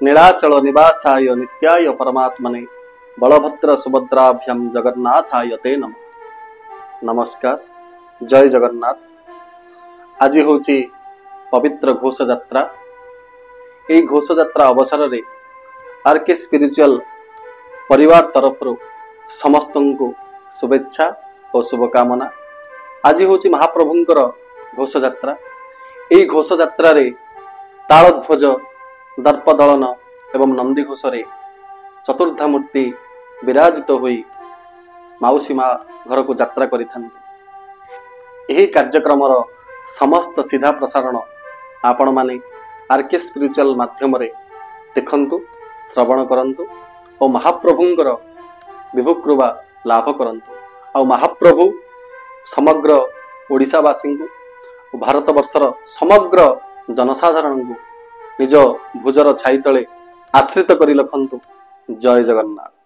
नीलाचल निवासाय नित्याय परमात्मने बलभद्र सुभद्राभ्याम जगन्नाथाय ते नमः। नमस्कार, जय जगन्नाथ। आज हूँ पवित्र घोष यात्रा। यही घोष यात्रा अवसर में आरके स्पिरिचुअल परिवार तरफ समस्त को शुभेच्छा और शुभकामना। आज हूँ महाप्रभुंकर घोष यात्रा। यही घोष यात्रा तालध्वज, दर्पदलन एवं नंदीघोष चतुर्धा मूर्ति विराजित होई माउसी माँ घर को यात्रा करिथान्ति। कार्यक्रम समस्त सीधा प्रसारण आपण माने आरके स्पिरिचुअल माध्यम रे देखंतु, श्रवण करंतु और महाप्रभुंकर विभु कृपा लाभ करंतु। और महाप्रभु समग्र ओडिशावासी को भारत वर्षर समग्र जनसाधारण को निज भुजर छाई तले आश्रित करी रखंतु। जय जगन्नाथ।